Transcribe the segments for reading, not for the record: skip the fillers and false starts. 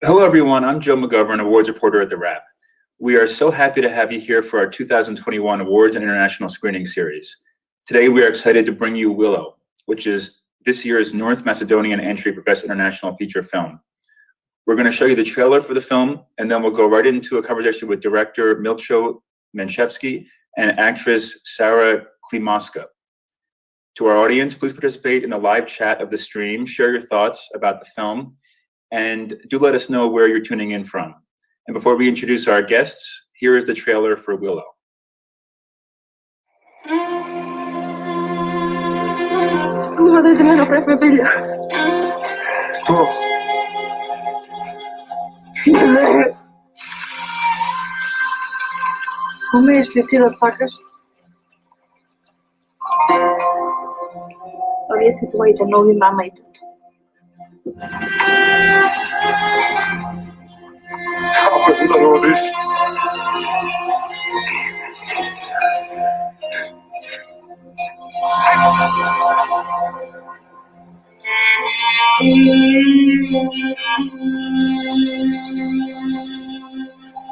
Hello, everyone. I'm Joe McGovern, awards reporter at TheWrap. We are so happy to have you here for our 2021 Awards and International Screening Series. Today, we are excited to bring you Willow, which is this year's North Macedonian entry for Best International Feature Film. We're going to show you the trailer for the film, and then we'll go right into a conversation with director Milcho Manchevski and actress Sara Klimoska. To our audience, please participate in the live chat of the stream, share your thoughts about the film, and do let us know where you're tuning in from. And before we introduce our guests, here is the trailer for Willow. Умееш ли ти да сакаш? Овие се твоите нови мама и тато. Kako ti da rodiš?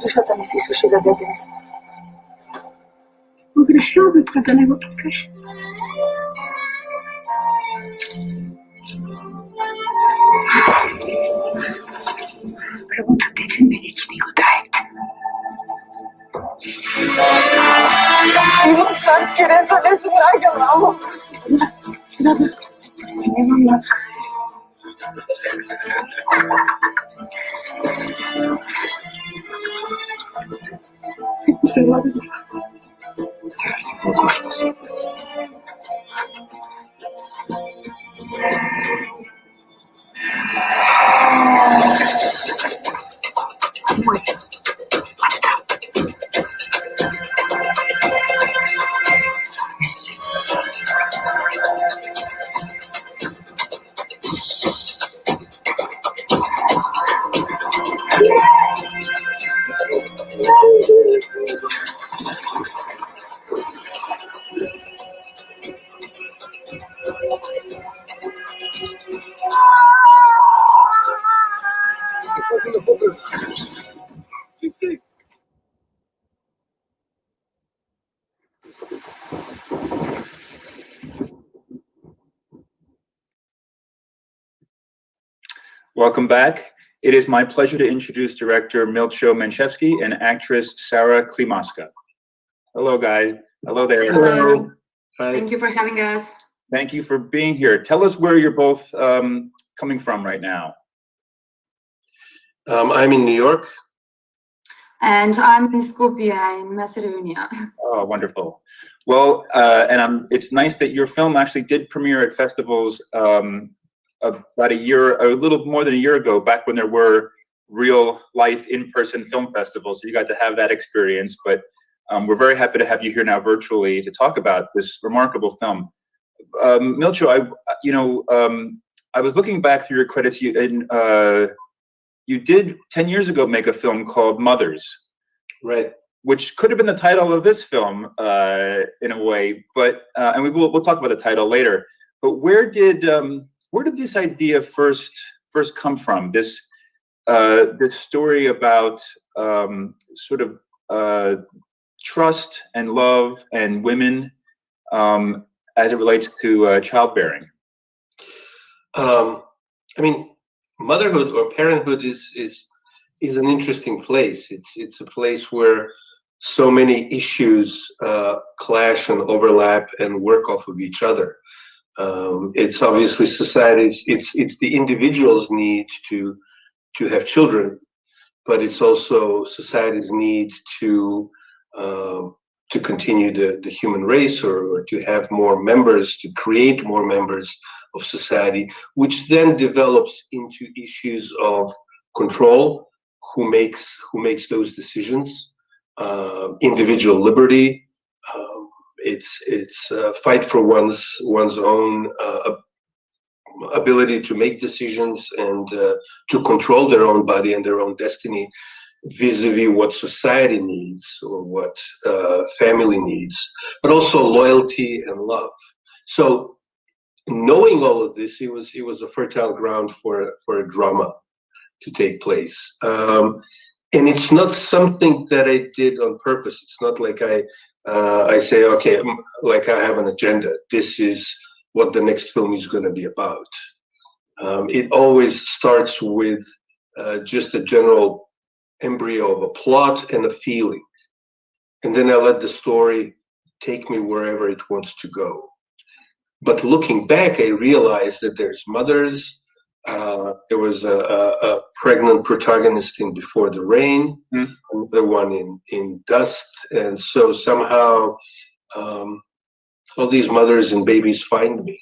Душата ми се изсуши за детенце. Погрешавам kada ne го покажеш. Работа дете мене ќе ми го даде. Имам царски резанец, драга мамо. Да. Немам надказ. Всичко се влади. Сега си по-точно. Welcome back. It is my pleasure to introduce director Milcho Manchevski and actress Sara Klimoska. Hello, guys. Hello there. Hello. Hi. Thank you for having us. Thank you for being here. Tell us where you're both coming from right now. I'm in New York. And I'm in Skopje in Macedonia. Oh, wonderful. Well, it's nice that your film actually did premiere at festivals about a little more than a year ago, back when there were real life in-person film festivals. So you got to have that experience, but we're very happy to have you here now virtually to talk about this remarkable film. Milcho, I was looking back through your credits. You did 10 years ago make a film called Mothers, Right. which could have been the title of this film in a way, but and we'll talk about the title later. But where did this idea first come from? This story about sort of trust and love and women as it relates to childbearing. I mean, motherhood or parenthood is an interesting place. It's a place where so many issues clash and overlap and work off of each other. It's obviously society's, it's the individual's need to have children, but it's also society's need to continue the human race or to have more members, to create more members of society, which then develops into issues of control, who makes those decisions, individual liberty. It's a fight for one's own ability to make decisions and to control their own body and their own destiny vis-a-vis what society needs or what family needs, but also loyalty and love. So knowing all of this, it was a fertile ground for a drama. to take place. And it's not something that I did on purpose. It's not like I say, okay, like I have an agenda. This is what the next film is going to be about. It always starts with just a general embryo of a plot and a feeling. And then I let the story take me wherever it wants to go. But looking back, I realized that there's mothers. There was a pregnant protagonist in Before the Rain, another one in Dust. And so somehow all these mothers and babies find me.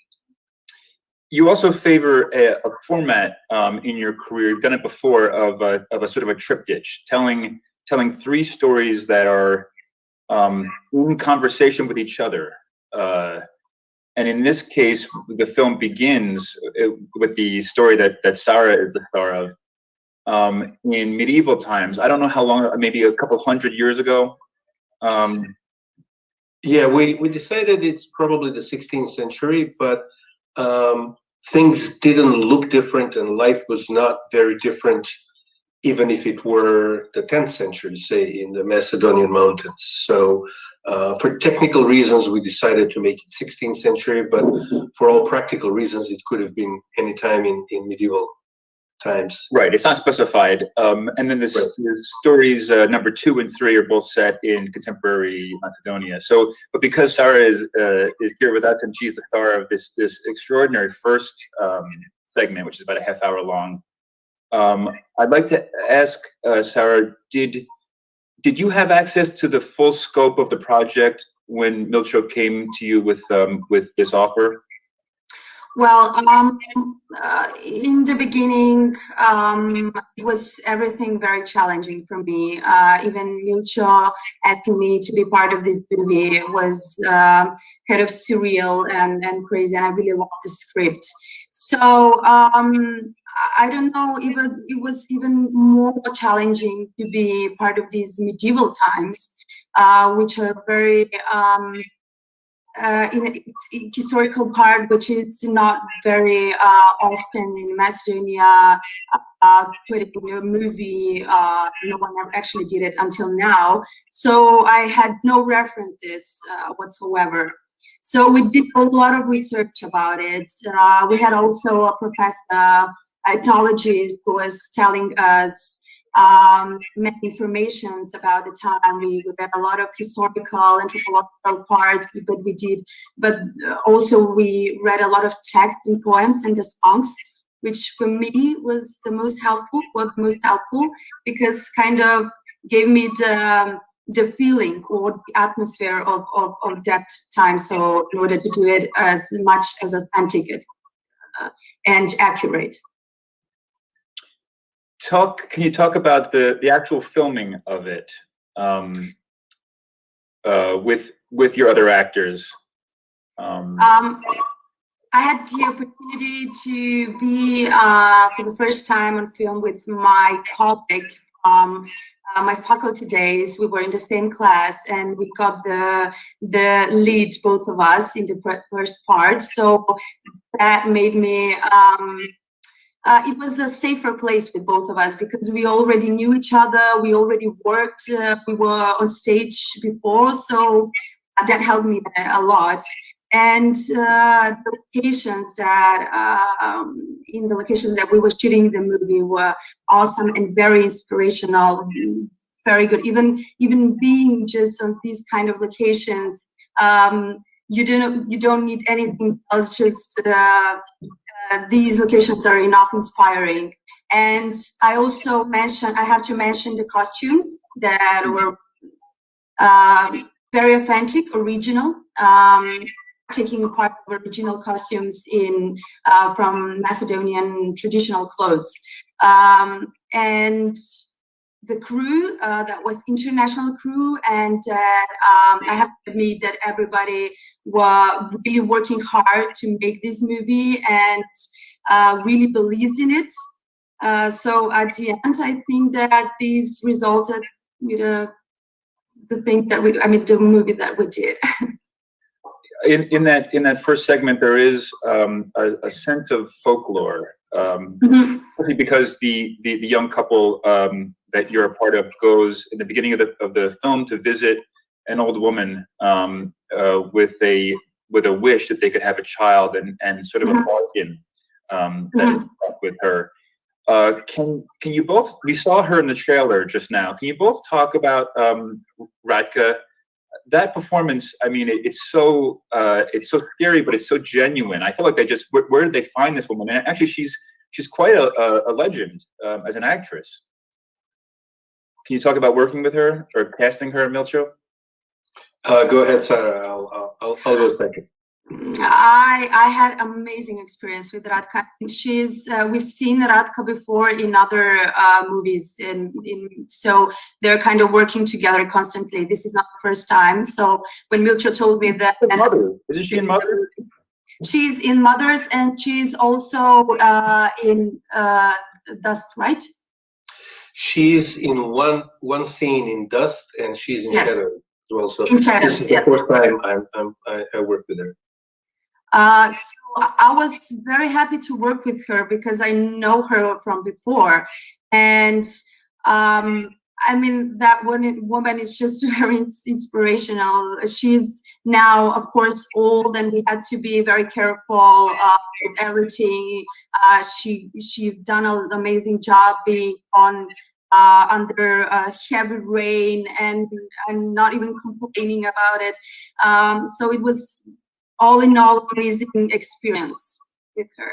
You also favor a format in your career. You've done it before of a sort of a triptych, telling 3 stories that are in conversation with each other. And in this case, the film begins with the story that Sara is the star of in medieval times. I don't know how long, maybe a couple hundred years ago. Yeah, we decided it's probably the 16th century, but things didn't look different and life was not very different, even if it were the 10th century, say in the Macedonian mountains. So for technical reasons, we decided to make it 16th century, but for all practical reasons, it could have been any time in medieval times. Right, it's not specified. And then the stories number 2 and 3 are both set in contemporary Macedonia. So, but because Sara is here with us and she's the star of this extraordinary first segment, which is about a half hour long, I'd like to ask Sara, did you have access to the full scope of the project when Milcho came to you with this offer? Well, in the beginning, it was everything very challenging for me. Even Milcho asking me to be part of this movie was kind of surreal and crazy, and I really loved the script. So I don't know, even it was even more challenging to be part of these medieval times, which are very in its historical part, which is not very often in Macedonia, put it in a movie. No one actually did it until now. So I had no references whatsoever. So we did a lot of research about it. We had also a professor, ethnologist, who was telling us many informations about the time. We read a lot of historical, anthropological parts that we did, but also we read a lot of text and poems and the songs, which for me was the most helpful, because kind of gave me the feeling or the atmosphere of that time. So in order to do it as much as authentic and accurate. Can you talk about the actual filming of it with your other actors? I had the opportunity to be for the first time on film with my colleague from my faculty days. We were in the same class and we got the lead, both of us, in the first part. So that made me it was a safer place with both of us because we already knew each other. We already worked. We were on stage before, so that helped me a lot. And the locations in the locations that we were shooting the movie were awesome and very inspirational, very good. Even being just on these kind of locations, you don't need anything else. Just these locations are enough inspiring. And I also I have to mention the costumes that were very authentic, original, taking part of original costumes from Macedonian traditional clothes. And the crew, that was international crew, and I have to admit that everybody were really working hard to make this movie and really believed in it. So at the end, I think that this resulted with the movie that we did. In that first segment, there is a sense of folklore Partly because the young couple that you're a part of goes in the beginning of the film to visit an old woman with a wish that they could have a child and sort of a bargain that is with her. Can you both? We saw her in the trailer just now. Can you both talk about Radka? That performance. I mean, it's so scary, but it's so genuine. I feel like they just where did they find this woman? And actually, she's quite a legend as an actress. Can you talk about working with her or casting her, Milcho? Go ahead, Sarah. I'll go second. I had amazing experience with Radka. We've seen Radka before in other movies, so they're kind of working together constantly. This is not the first time. So when Milcho told me that, Mother, isn't she in Mother? She's in Mothers, and she's also in Dust, right? She's in one scene in Dust, and she's in Shadows as well. So in Shadows, this is the first time I work with her. So I was very happy to work with her because I know her from before, and I mean, that woman is just very inspirational. She's now, of course, old, and we had to be very careful with everything. She's done an amazing job being on under heavy rain and not even complaining about it. So it was all in all amazing experience with her.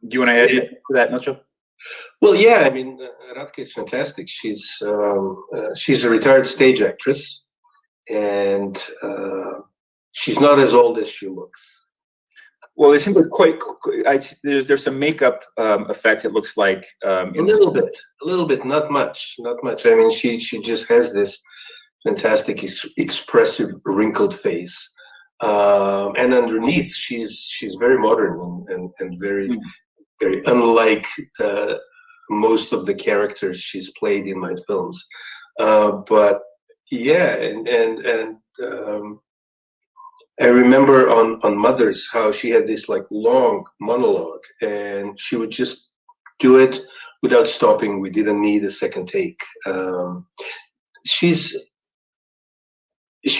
Do you want to add to that, Milcho? Well, yeah, I mean, Radka is fantastic. She's a retired stage actress, and she's not as old as she looks. Well, it seems like there's some makeup effects. It looks like a little bit, not much. I mean, she just has this fantastic, expressive, wrinkled face, and underneath, she's very modern and very. Very unlike most of the characters she's played in my films, but yeah, and I remember on Mothers how she had this like long monologue, and she would just do it without stopping. We didn't need a second take. She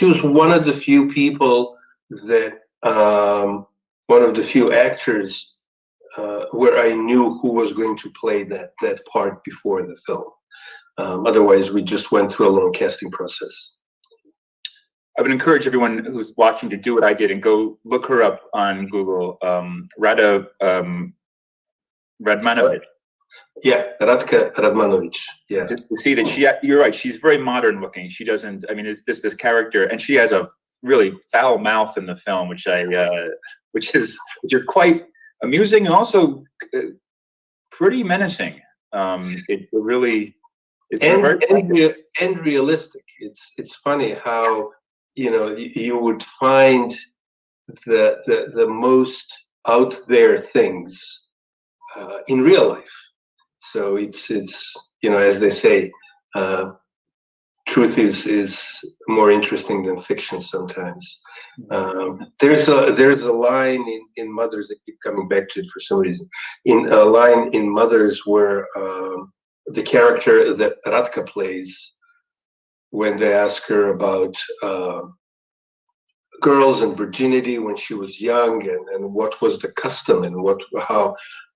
was one of the few people that one of the few actors. Where I knew who was going to play that part before the film. Otherwise, we just went through a long casting process. I would encourage everyone who's watching to do what I did and go look her up on Google. Rada Radmanovic. Yeah, Radka Radmanovic. Yeah. To see that you're right. She's very modern looking. She doesn't. I mean, it's this character, and she has a really foul mouth in the film, which are quite amusing and also pretty menacing. It really and realistic. It's funny how you would find the most out there things in real life. So it's as they say, truth is more interesting than fiction sometimes. There's a line in Mothers, I keep coming back to it for some reason. In a line in Mothers where the character that Radka plays, when they ask her about girls and virginity when she was young, and what was the custom and what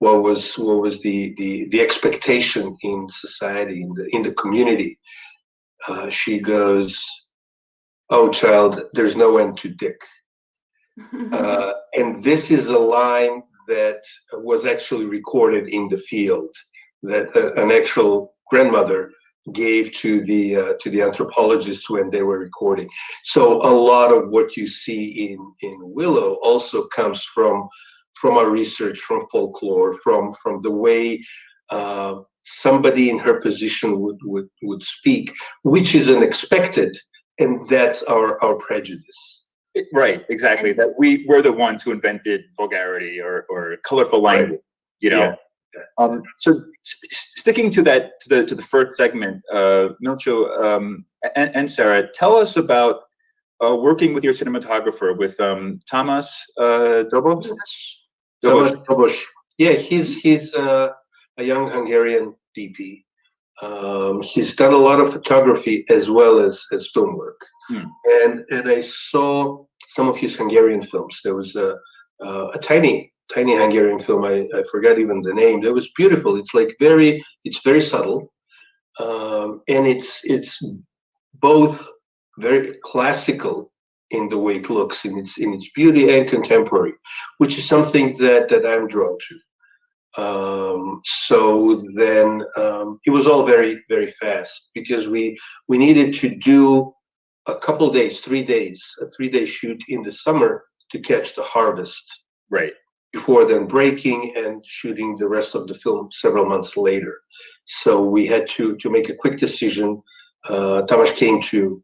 was the expectation in society, in the community. She goes, "Oh, child, there's no end to dick." And this is a line that was actually recorded in the field, that an actual grandmother gave to the anthropologists when they were recording. So a lot of what you see in Willow also comes from our research, from folklore, from the way somebody in her position would speak, which is unexpected, and that's our prejudice. Right, exactly. That we're the ones who invented vulgarity or colorful language. Right. Yeah. So sticking to the first segment, Milcho and Sarah, tell us about working with your cinematographer, with Tamas Dobos. Tamás Dobos. Yeah, he's a young Hungarian DP. He's done a lot of photography as well as film work. And I saw some of his Hungarian films. There was a tiny Hungarian film. I forgot even the name. That was beautiful. It's like it's very subtle, and it's both very classical in the way it looks, in its beauty, and contemporary, which is something that I'm drawn to. So then it was all very, very fast, because we needed to do a couple days, 3 days, a 3-day shoot in the summer to catch the harvest. Right. Before then breaking and shooting the rest of the film several months later. So we had to make a quick decision. Tamás came to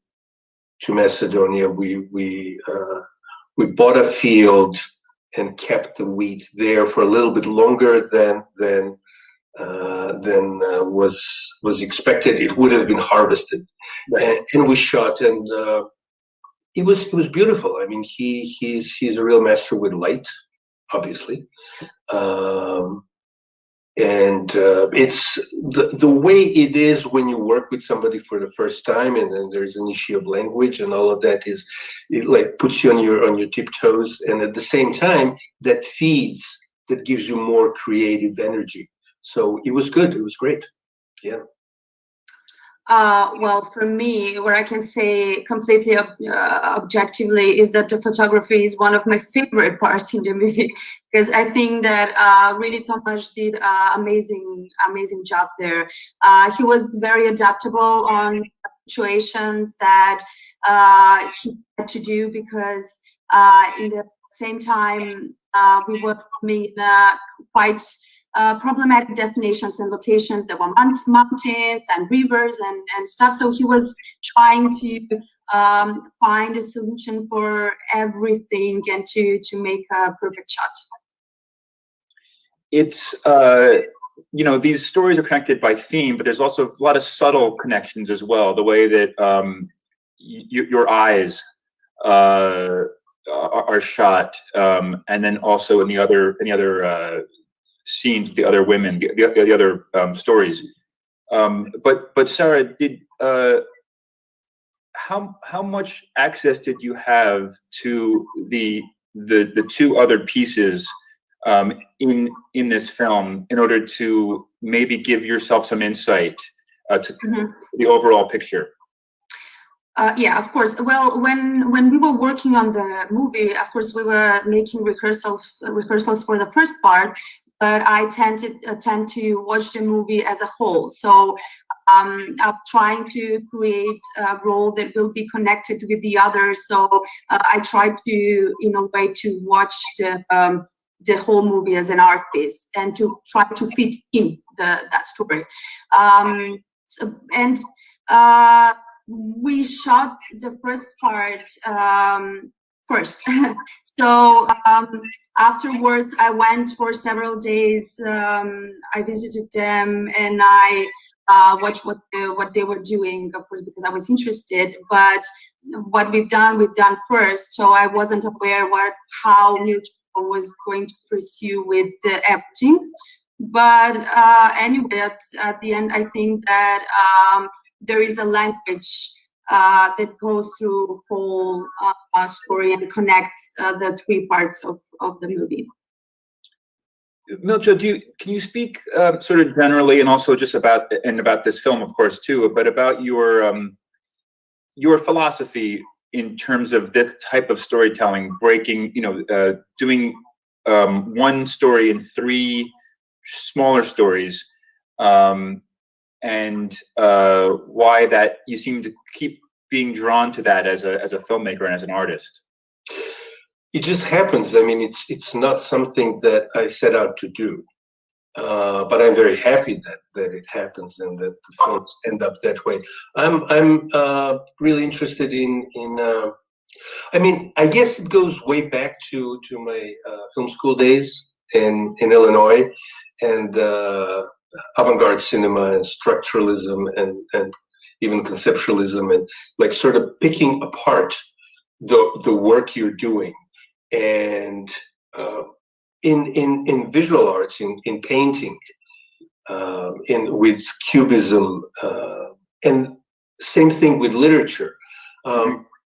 Macedonia. We bought a field and kept the wheat there for a little bit longer than was expected. It would have been harvested, right. and we shot, and it was beautiful. I mean, he's a real master with light, obviously, and it's the way it is when you work with somebody for the first time, and then there's an issue of language and all of that. It like puts you on your tiptoes, and at the same time that gives you more creative energy. So it was good. It was great. Yeah. Well, for me, what I can say completely objectively is that the photography is one of my favorite parts in the movie, because I think that really Tamás did amazing job there. He was very adaptable on situations that he had to do, because in the same time we were filming in quite problematic destinations and locations that were mountains and rivers and stuff. So he was trying to find a solution for everything and to make a perfect shot. It's these stories are connected by theme, but there's also a lot of subtle connections as well. The way that your eyes are shot, and then also in the other scenes with the other women, the other stories. But Sara, did how much access did you have to the two other pieces in this film, in order to maybe give yourself some insight to the overall picture? Yeah, of course. Well, when we were working on the movie, of course, we were making rehearsals for the first part, but I tend to watch the movie as a whole. So I'm trying to create a role that will be connected with the others. So I try to, in a way, to watch the whole movie as an art piece and to try to fit in that story. We shot the first part first. So afterwards, I went for several days. I visited them and I watched what they were doing, of course, because I was interested. But what we've done first. So I wasn't aware how Milcho was going to pursue with everything. But anyway, at the end, I think that there is a language that goes through whole story and connects the three parts of the movie. Milcho, can you speak sort of generally, and also just about this film, of course, too, but about your philosophy in terms of this type of storytelling, breaking, doing one story in 3 smaller stories, and why that you seem to keep being drawn to that as a filmmaker and as an artist? It just happens. I mean, it's not something that I set out to do, but I'm very happy that it happens and that the films end up that way. I'm really interested in. I mean, I guess it goes way back to my film school days in Illinois, and avant-garde cinema and structuralism and even conceptualism, and like sort of picking apart the work you're doing. And in visual arts, in painting, with cubism, and same thing with literature.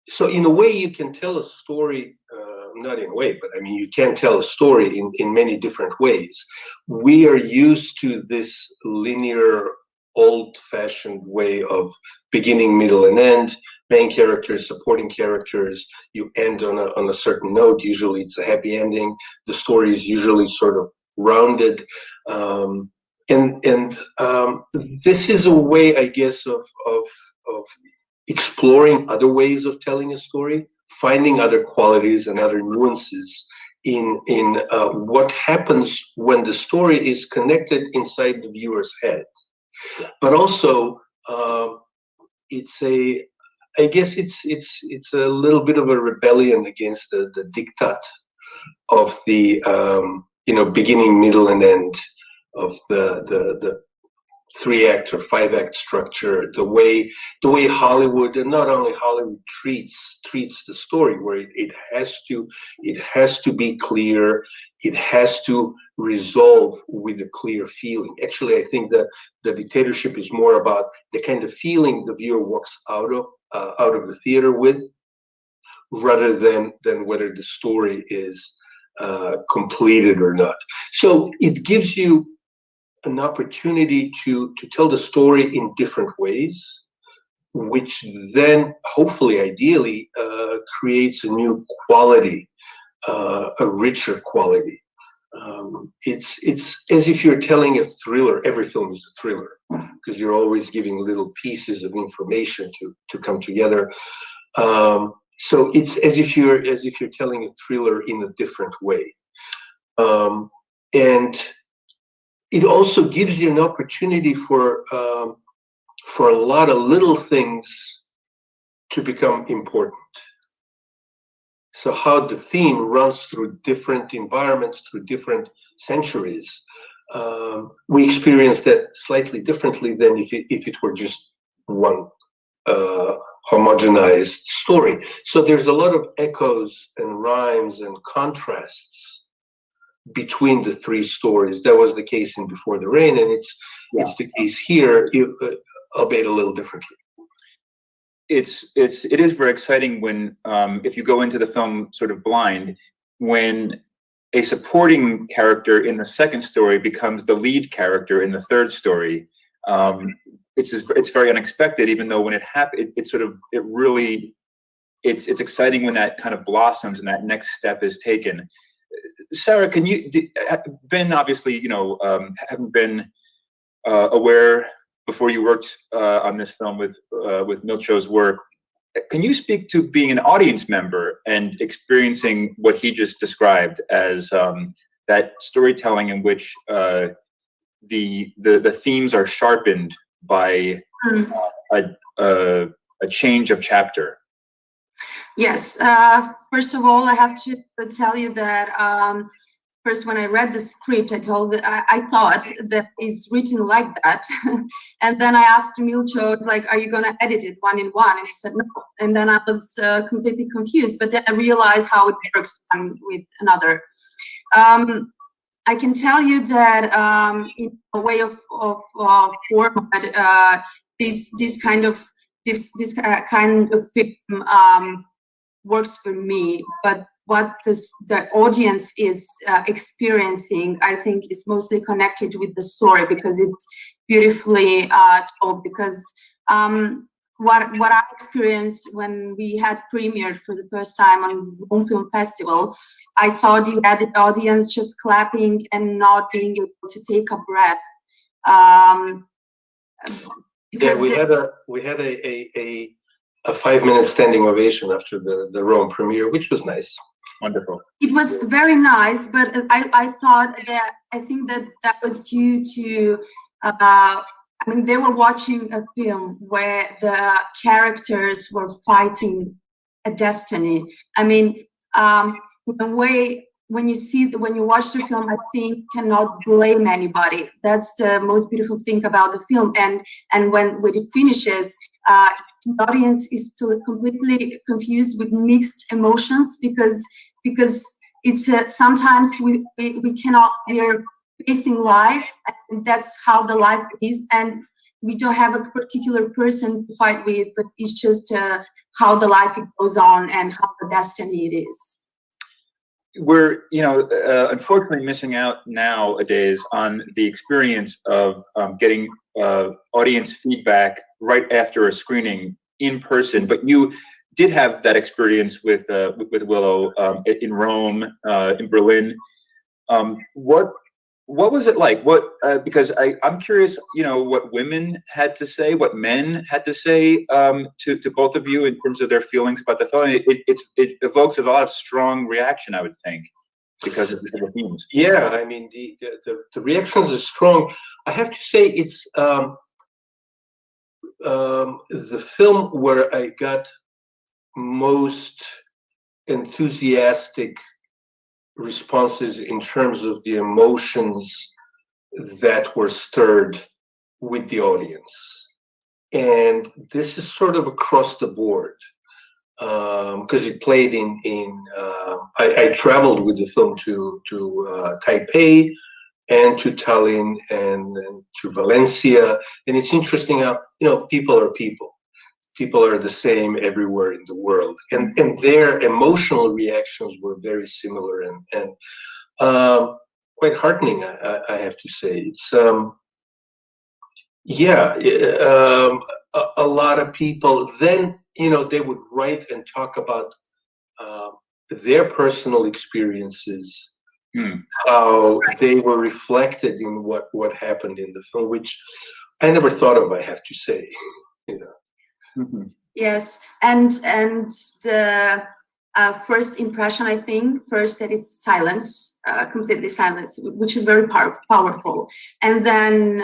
So in a way, you can tell a story. Not in a way, but I mean, you can tell a story in many different ways. We are used to this linear, old-fashioned way of beginning, middle, and end. Main characters, supporting characters. You end on a certain note. Usually, it's a happy ending. The story is usually sort of rounded, and this is a way, I guess, of exploring other ways of telling a story, finding other qualities and other nuances in what happens when the story is connected inside the viewer's head. But also, I guess it's a little bit of a rebellion against the diktat of the beginning, middle, and end of the 3-act or 5-act structure, the way Hollywood, and not only Hollywood, treats the story, where it has to be clear, it has to resolve with a clear feeling. Actually, I think that the dictatorship is more about the kind of feeling the viewer walks out of the theater with, rather than whether the story is completed or not. So it gives you an opportunity to tell the story in different ways, which then hopefully, ideally, creates a new quality, a richer quality. It's as if you're telling a thriller. Every film is a thriller because you're always giving little pieces of information to come together. So it's as if you're telling a thriller in a different way, and it also gives you an opportunity for a lot of little things to become important. So how the theme runs through different environments, through different centuries, we experience that slightly differently than if it were just one homogenized story. So there's a lot of echoes and rhymes and contrasts between the 3 stories. That was the case in Before the Rain, and it's the case here, albeit a little differently. It is very exciting when if you go into the film sort of blind, when a supporting character in the second story becomes the lead character in the third story. It's very unexpected, even though when it happened, it's exciting when that kind of blossoms and that next step is taken. Sara, can you, Ben, obviously, haven't been aware before you worked on this film with Milcho's work. Can you speak to being an audience member and experiencing what he just described as that storytelling in which the themes are sharpened by a change of chapter? Yes. First of all, I have to tell you that first, when I read the script, I thought that it's written like that. And then I asked Milcho, it's like, are you going to edit it 1 in 1? And he said no. And then I was completely confused. But then I realized how it works one with another. I can tell you that in a way of format, this kind of film works for me, but what the audience is experiencing, I think, is mostly connected with the story, because it's beautifully told. Because what I experienced when we had premiered for the first time on Rome Film Festival, I saw the audience just clapping and not being able to take a breath. Yeah, we had a 5-minute standing ovation after the Rome premiere, which was nice. Wonderful. It was very nice, but I think that was due to they were watching a film where the characters were fighting a destiny. I mean, in a way, when you watch the film, I think cannot blame anybody. That's the most beautiful thing about the film. And when it finishes, the audience is still completely confused with mixed emotions, because it's sometimes we cannot, we're facing life, and that's how the life is, and we don't have a particular person to fight with, but it's just how the life goes on and how the destiny it is. We're, unfortunately missing out nowadays on the experience of getting audience feedback right after a screening in person. But you did have that experience with Willow in Rome, in Berlin. What was it like? Because I'm curious, what women had to say, what men had to say to both of you in terms of their feelings about the film. It evokes a lot of strong reaction, I would think, because of the themes. Yeah, I mean, the reactions are strong. I have to say it's the film where I got most enthusiastic responses in terms of the emotions that were stirred with the audience, and this is sort of across the board, because it played I traveled with the film to Taipei and to Tallinn and to Valencia, and it's interesting how people are people. People are the same everywhere in the world, and their emotional reactions were very similar and quite heartening. I have to say, it's a lot of people. Then they would write and talk about their personal experiences, how they were reflected in what happened in the film, which I never thought of. I have to say, Mm-hmm. Yes, and the first impression, I think, that is silence, completely silence, which is very powerful. And then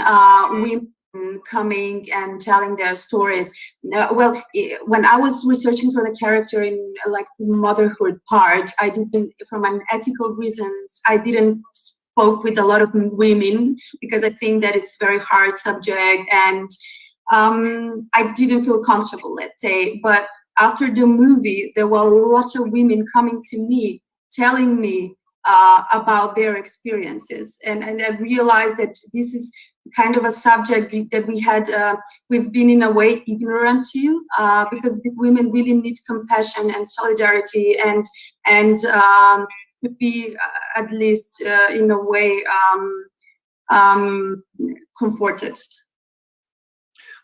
women coming and telling their stories. Well, when I was researching for the character in like the motherhood part, I didn't, from an ethical reasons, I didn't spoke with a lot of women because I think that it's very hard subject, and I didn't feel comfortable, let's say. But after the movie, there were lots of women coming to me, telling me about their experiences, and I realized that this is kind of a subject that we've been in a way ignorant to, because the women really need compassion and solidarity, and to be at least in a way comforted.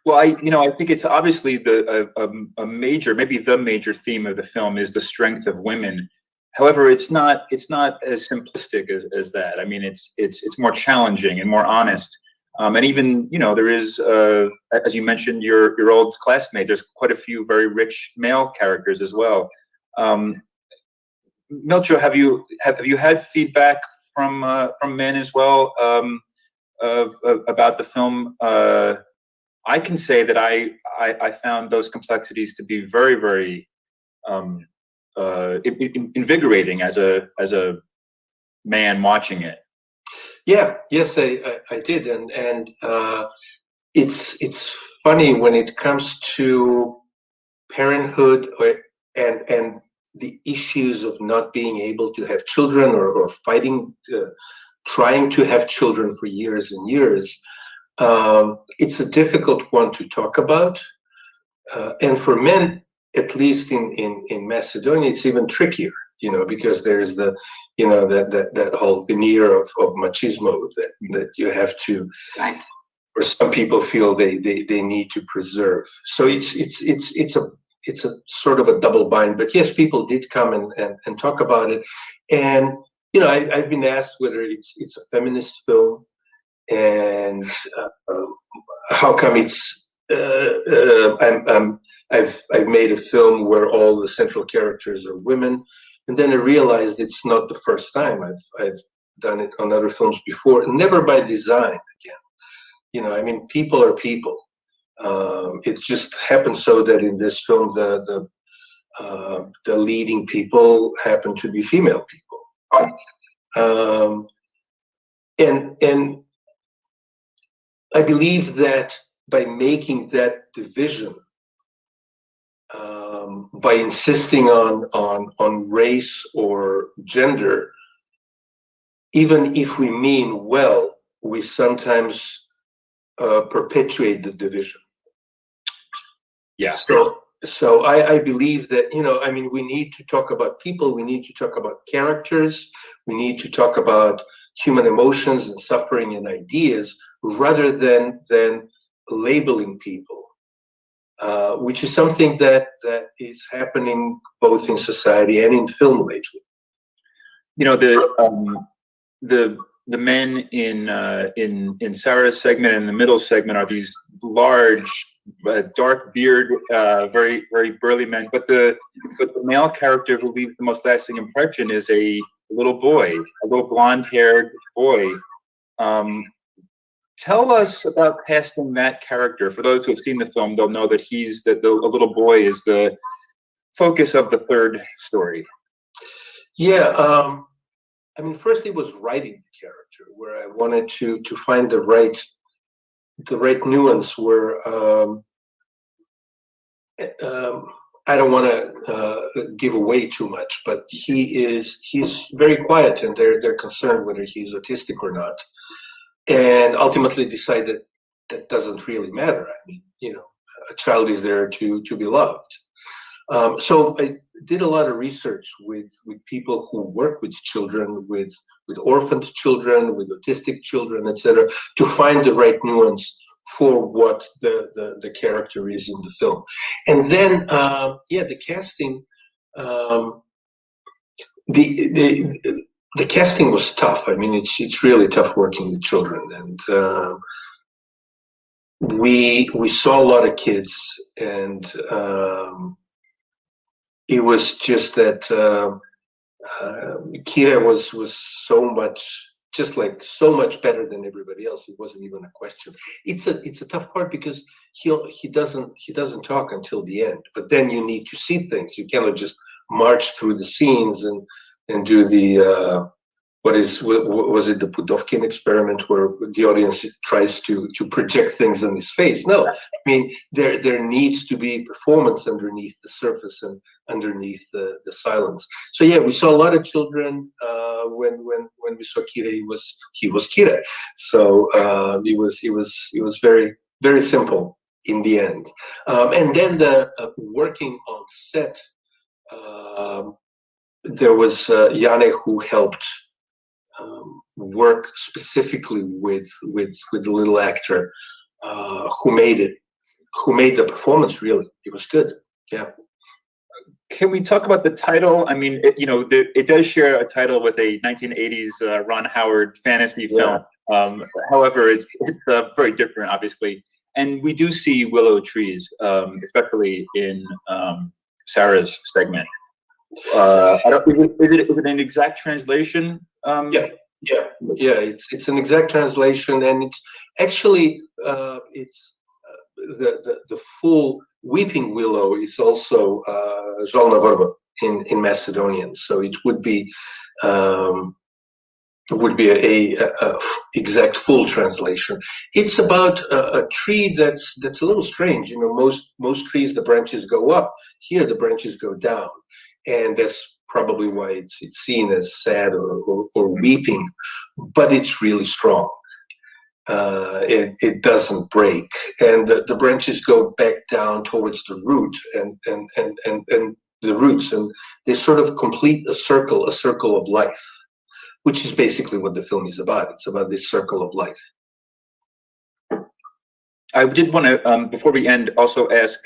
Well, I think it's obviously a major, maybe the major theme of the film is the strength of women. However, it's not as simplistic as that. I mean, it's more challenging and more honest. And even, there is, as you mentioned, your old classmate, there's quite a few very rich male characters as well. Milcho, have you had feedback from men as well about the film? I can say that I found those complexities to be very, very invigorating as a man watching it. Yeah, yes, I did, and it's funny when it comes to parenthood and the issues of not being able to have children or fighting, trying to have children for years and years. It's a difficult one to talk about, and for men, at least in Macedonia, it's even trickier. Because there's that whole veneer of machismo that you have to, right, or some people feel they need to preserve. So it's a sort of a double bind. But yes, people did come and talk about it, and I've been asked whether it's a feminist film, and how come it's I've made a film where all the central characters are women. And then I realized it's not the first time. I've done it on other films before, never by design. Again, I mean, people are people. It just happened so that in this film, the leading people happen to be female people, and I believe that by making that division, by insisting on race or gender, even if we mean well, we sometimes perpetuate the division. Yeah. So I believe that, I mean, we need to talk about people, we need to talk about characters, we need to talk about human emotions and suffering and ideas, rather than labeling people, which is something that is happening both in society and in film lately. The men in Sarah's segment and the middle segment are these large, dark beard, very very burly men. But the male character who leaves the most lasting impression is a little boy, a little blonde-haired boy. Tell us about casting that character. For those who have seen the film, they'll know that a little boy is the focus of the third story. Yeah. I mean, first it was writing the character, where I wanted to find the right nuance, where I don't want to give away too much, but he's very quiet, and they're concerned whether he's autistic or not, and ultimately decided that doesn't really matter. I mean, a child is there to be loved. So I did a lot of research with people who work with children, with orphaned children, with autistic children, etc., to find the right nuance for what the character is in the film. And then, the casting, the casting was tough. I mean, it's really tough working with children, and we saw a lot of kids, and it was just that Kira was so much better than everybody else. It wasn't even a question. It's a tough part because he doesn't talk until the end. But then you need to see things. You cannot just march through the scenes and do the was it the Pudovkin experiment, where the audience tries to project things on his face? No, I mean, there needs to be performance underneath the surface and underneath the silence. So yeah, we saw a lot of children. When we saw Kira, he was Kira. So it was very very simple in the end. And then the working on set, there was Jane, who helped work specifically with the little actor, who made the performance. Really, it was good. Yeah. Can we talk about the title? I mean, it does share a title with a 1980s Ron Howard fantasy film. However, it's very different, obviously. And we do see willow trees, especially in Sarah's segment. Is it an exact translation? Yeah. It's an exact translation, and it's actually it's the full weeping willow is also Zolna Vorba in Macedonian. So it would be a exact full translation. It's about a tree that's a little strange. Most trees, the branches go up. Here the branches go down, and that's probably why it's seen as sad or weeping, but it's really strong. It doesn't break, and the branches go back down towards the root and the roots, and they sort of complete a circle of life, which is basically what the film is about. It's about this circle of life. I did want to, before we end, also ask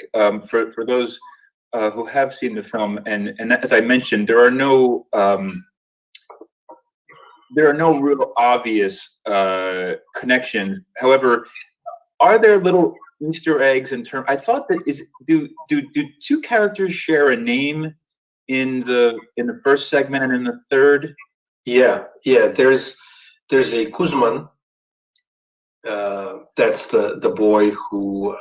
for those who have seen the film, and as I mentioned, there are no real obvious connections. However, are there little Easter eggs in terms? I thought that do two characters share a name in the first segment and in the third? Yeah. There's a Kuzman. That's the boy who.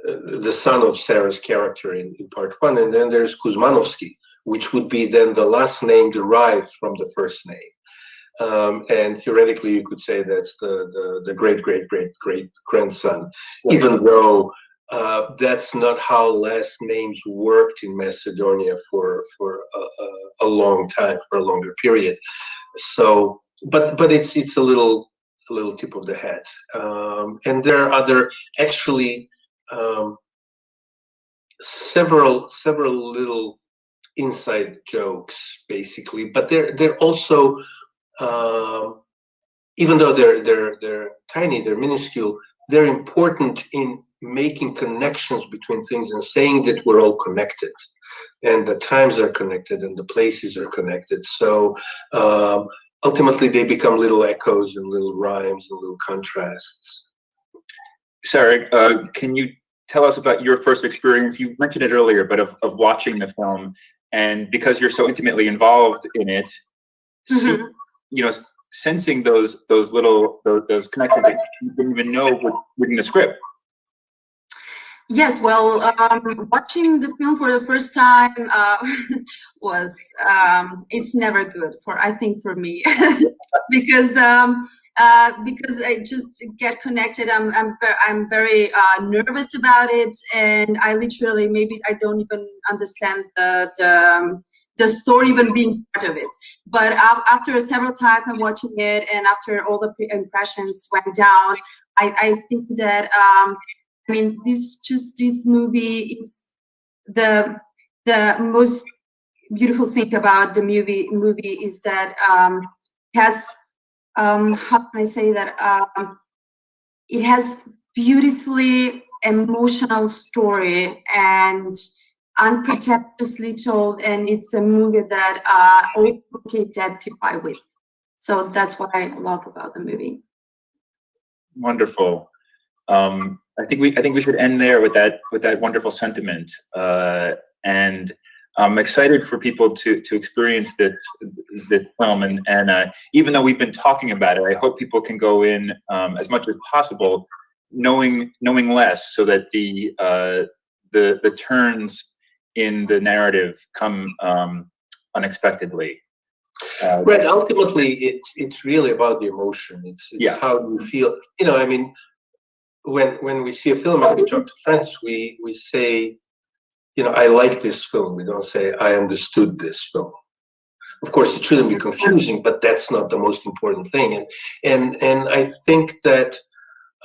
The son of Sarah's character in part one, and then there's Kuzmanovsky, which would be then the last name derived from the first name, and theoretically you could say that's the great grandson, right. Even though that's not how last names worked in Macedonia for a long time, for a longer period. So, but it's a little tip of the hat, and there are other actually several little inside jokes basically, but they're also even though they're tiny, they're minuscule, they're important in making connections between things and saying that we're all connected, and the times are connected and the places are connected. So ultimately they become little echoes and little rhymes and little contrasts. Sara, can you tell us about your first experience? You mentioned it earlier, but of watching the film, and because you're so intimately involved in it, you know, sensing those connections that you didn't even know were reading the script. Yes, well, watching the film for the first time was it's never good I think for me because I just get connected. I'm very nervous about it, and I literally maybe I don't even understand the story even being part of it. But after several times I'm watching it, and after all the impressions went down, I think that I mean, this movie is the most beautiful thing about the movie is that has how can I say that it has beautifully emotional story and unpretentiously told, and it's a movie that all people can identify with. So that's what I love about the movie. Wonderful. I think we should end there with that wonderful sentiment, and I'm excited for people to experience this film, and even though we've been talking about it, I hope people can go in as much as possible knowing less, so that the turns in the narrative come unexpectedly. Right. Ultimately, it's really about the emotion. It's how you feel. You know, I mean, when we see a film and we talk to friends, we say, you know, I like this film. We don't say I understood this film. Of course, it shouldn't be confusing, but that's not the most important thing. And I think that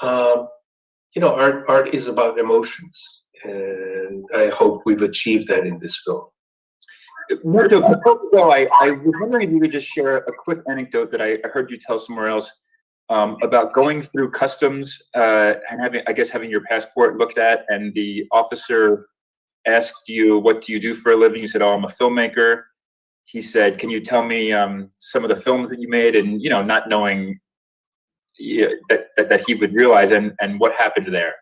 you know, art is about emotions, and I hope we've achieved that in this film. Milcho, before we go, I was wondering if you could just share a quick anecdote that I heard you tell somewhere else about going through customs and having your passport looked at, and the officer asked you, "What do you do for a living?" You said, "Oh, I'm a filmmaker." He said, "Can you tell me some of the films that you made?" And you know, not knowing that he would realize, and what happened there.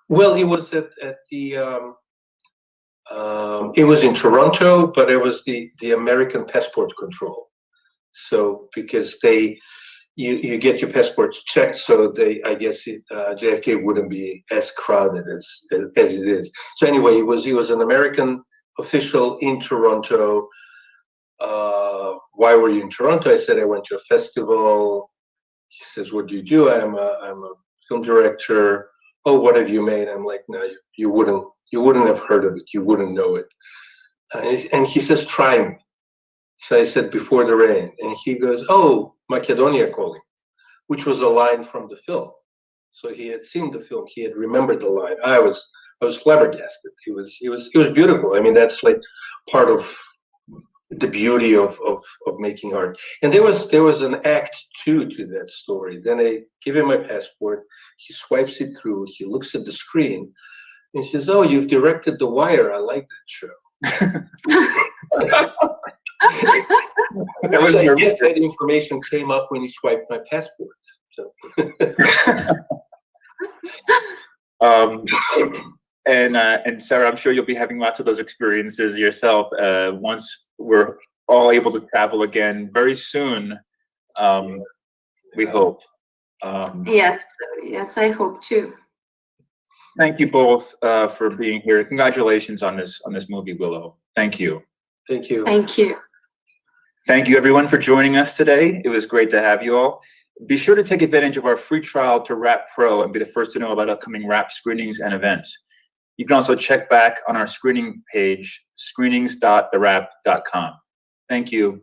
Well, it was at the it was in Toronto, but it was the American passport control. So because you get your passports checked, so I guess JFK wouldn't be as crowded as it is. So anyway, he was an American official in Toronto. Why were you in Toronto? I said I went to a festival. He says, "What do you do?" I'm a film director. "Oh, what have you made?" I'm like, "No, you wouldn't have heard of it. You wouldn't know it." And he says, "Try me." So I said, "Before the Rain." And he goes, "Oh, Macedonia calling," which was a line from the film. So he had seen the film. He had remembered the line. I was flabbergasted. It was beautiful. I mean, that's like part of the beauty of making art. And there was an act 2 to that story. Then I give him my passport. He swipes it through. He looks at the screen. And he says, "Oh, you've directed The Wire. I like that show." So I guess that information came up when he swiped my passport. So. And Sara, I'm sure you'll be having lots of those experiences yourself once we're all able to travel again very soon. We hope. Yes, I hope too. Thank you both for being here. Congratulations on this movie, Willow. Thank you. Thank you. Thank you. Thank you, everyone, for joining us today. It was great to have you all. Be sure to take advantage of our free trial to Wrap Pro and be the first to know about upcoming Wrap screenings and events. You can also check back on our screening page, screenings.thewrap.com. Thank you.